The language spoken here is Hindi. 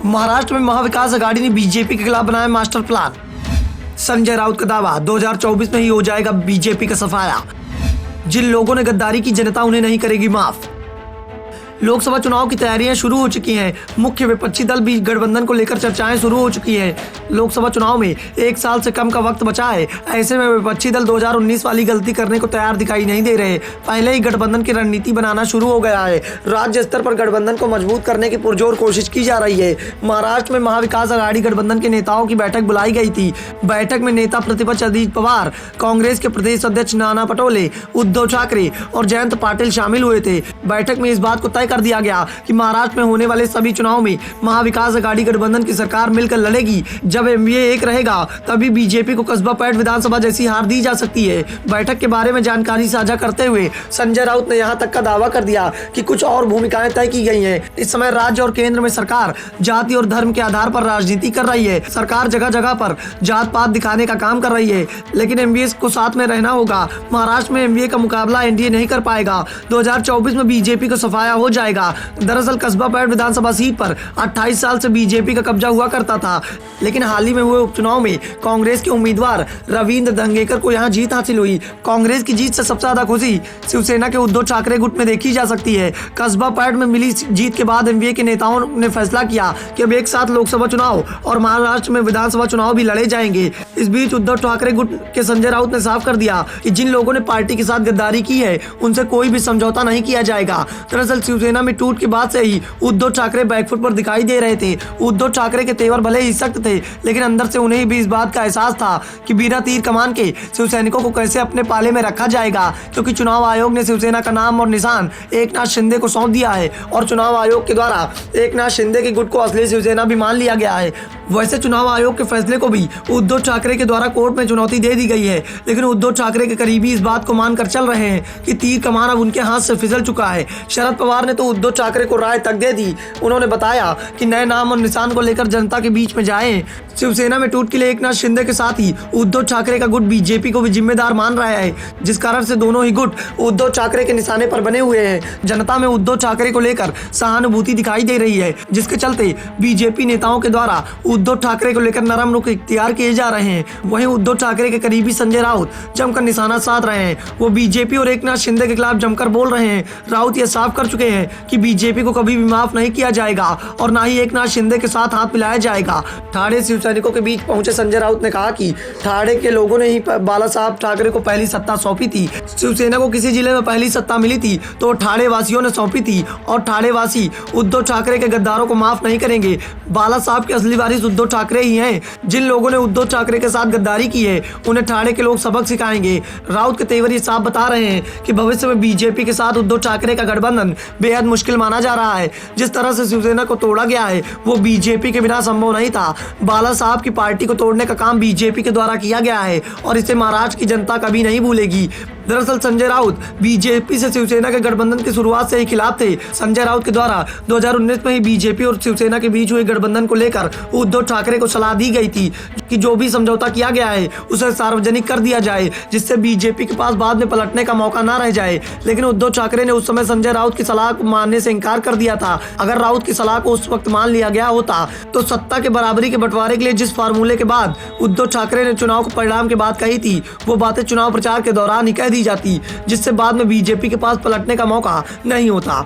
महाराष्ट्र में महाविकास आघाड़ी ने बीजेपी के खिलाफ बनाया मास्टर प्लान। संजय राउत का दावा, 2024 में ही हो जाएगा बीजेपी का सफाया। जिन लोगों ने गद्दारी की जनता उन्हें नहीं करेगी माफ। लोकसभा चुनाव की तैयारियां शुरू हो चुकी हैं। मुख्य विपक्षी दल भी गठबंधन को लेकर चर्चाएं शुरू हो चुकी हैं। लोकसभा चुनाव में 1 साल से कम का वक्त बचा है। ऐसे में विपक्षी दल 2019 वाली गलती करने को तैयार दिखाई नहीं दे रहे। पहले ही गठबंधन की रणनीति बनाना शुरू हो गया है। राज्य स्तर पर गठबंधन को मजबूत करने की पुरजोर कोशिश की जा रही है। महाराष्ट्र में महाविकास आघाड़ी गठबंधन के नेताओं की बैठक बुलाई गई थी। बैठक में नेता प्रतिपक्ष अजित पवार, कांग्रेस के प्रदेश अध्यक्ष नाना पटोले, उद्धव ठाकरे और जयंत पाटिल शामिल हुए थे। बैठक में इस बात को कर दिया गया कि महाराष्ट्र में होने वाले सभी चुनाव में महाविकास आघाड़ी गठबंधन की सरकार मिलकर लड़ेगी। जब एमवीए एक रहेगा तभी बीजेपी को कस्बा पैठ विधानसभा जैसी हार दी जा सकती है। बैठक के बारे में जानकारी साझा करते हुए संजय राउत ने यहां तक का दावा कर दिया कि कुछ और भूमिकाएं तय की गई हैं। इस समय राज्य और केंद्र में सरकार जाति और धर्म के आधार पर राजनीति कर रही है। सरकार जगह जगह पर जात पात दिखाने का काम कर रही है, लेकिन एमवीए को साथ में रहना होगा। महाराष्ट्र में एमवीए का मुकाबला एनडीए नहीं कर पाएगा। 2024 में बीजेपी को सफाया हो जाएगा। दरअसल कस्बा पैठ विधानसभा सीट पर 28 साल से बीजेपी का कब्जा हुआ करता था, लेकिन हाल ही में हुए उपचुनाव में कांग्रेस के उम्मीदवार रविंद्र दंगेकर को यहां जीत हासिल हुई। कांग्रेस की जीत से सबसे ज्यादा खुशी शिवसेना के उद्धव ठाकरे गुट में देखी जा सकती है। कस्बा पैठ में मिली जीत के बाद एमवीए के नेताओं ने फैसला किया कि अब एक साथ लोकसभा चुनाव और महाराष्ट्र में विधानसभा चुनाव भी लड़े जाएंगे। इस बीच उद्धव ठाकरे गुट के संजय राउत ने साफ कर दिया कि जिन लोगों ने पार्टी के साथ गद्दारी की है उनसे कोई भी समझौता नहीं किया जाएगा। दरअसल शिवसेना में टूट के बाद से ही उद्धव ठाकरे बैकफुट पर दिखाई दे रहे थे। उद्धव ठाकरे के तेवर भले ही सख्त थे, लेकिन अंदर से उन्हें भी इस बात का एहसास था कि बिना तीर कमान के शिवसैनिकों को कैसे अपने पाले में रखा जाएगा, क्योंकि चुनाव आयोग ने शिवसेना का नाम और निशान एकनाथ शिंदे को सौंप दिया है और चुनाव आयोग के द्वारा एकनाथ शिंदे के गुट को असली शिवसेना भी मान लिया गया है। वैसे चुनाव आयोग के फैसले को भी उद्धव ठाकरे के द्वारा कोर्ट में चुनौती दे दी गई है, लेकिन उद्धव ठाकरे के करीबी इस बात को मानकर चल रहे हैं कि तीर कमान अब उनके हाथ से फिसल चुका है। शरद पवार ने तो उद्धव ठाकरे को राय तक दे दी। उन्होंने बताया कि नए नाम और निशान को लेकर जनता के बीच में जाएं। शिवसेना में टूट के लिए एकनाथ शिंदे के साथ ही उद्धव ठाकरे का गुट बीजेपी को भी जिम्मेदार मान रहा है, जिस कारण से दोनों ही गुट उद्धव ठाकरे के निशाने पर बने हुए हैं। जनता में उद्धव ठाकरे को लेकर सहानुभूति दिखाई दे रही है, जिसके चलते बीजेपी नेताओं के द्वारा उद्धव ठाकरे को लेकर नरम रुख इख्तियार किए जा रहे हैं। वहीं उद्धव ठाकरे के करीबी संजय राउत जमकर निशाना साध रहे हैं। वो बीजेपी और एकनाथ शिंदे के खिलाफ जमकर बोल रहे हैं। राउत ये साफ कर चुके हैं कि बीजेपी को कभी भी माफ नहीं किया जाएगा और ना ही एकनाथ शिंदे के साथ हाथ मिलाया जाएगा। ठाणे शिवसैनिकों के बीच पहुंचे संजय राउत ने कहा कि ठाणे के लोगों ने ही बाला साहब ठाकरे को पहली सत्ता सौंपी थी। शिवसेना को किसी जिले में पहली सत्ता मिली थी तो ठाणे वासियों ने सौंपी थी और ठाणे वासी उद्धव ठाकरे के गद्दारों को माफ नहीं करेंगे। बाला साहब के असली वारिस उद्धव ठाकरे ही हैं। जिन लोगों ने उद्धव ठाकरे के साथ गद्दारी की है उन्हें ठाणे के लोग सबक सिखाएंगे। राउत के तेवर ये साफ बता रहे हैं कि भविष्य में बीजेपी के साथ उद्धव ठाकरे का गठबंधन बेहद मुश्किल माना जा रहा है। जिस तरह से शिवसेना को तोड़ा गया है वो बीजेपी के बिना संभव नहीं था। बाला साहब की पार्टी को तोड़ने का काम बीजेपी के द्वारा किया गया है और इसे महाराष्ट्र की जनता कभी नहीं भूलेगी। दरअसल संजय राउत बीजेपी से शिवसेना के गठबंधन की शुरुआत से ही खिलाफ थे। संजय राउत के द्वारा 2019 में ही बीजेपी और शिवसेना के बीच हुए गठबंधन को लेकर उद्धव ठाकरे को सलाह दी गई थी कि जो भी समझौता किया गया है उसे सार्वजनिक कर दिया जाए, जिससे बीजेपी के पास बाद में पलटने का मौका ना रह जाए। लेकिन उद्धव ठाकरे ने उस समय संजय राउत की सलाह को मानने से इनकार कर दिया था। अगर राउत की सलाह को उस वक्त मान लिया गया होता तो सत्ता के बराबरी के बंटवारे के लिए जिस फार्मूले के बाद उद्धव ठाकरे ने चुनाव के परिणाम के बाद कही थी वो बातें चुनाव प्रचार के दौरान ही कह दी जाती, जिससे बाद में बीजेपी के पास पलटने का मौका नहीं होता।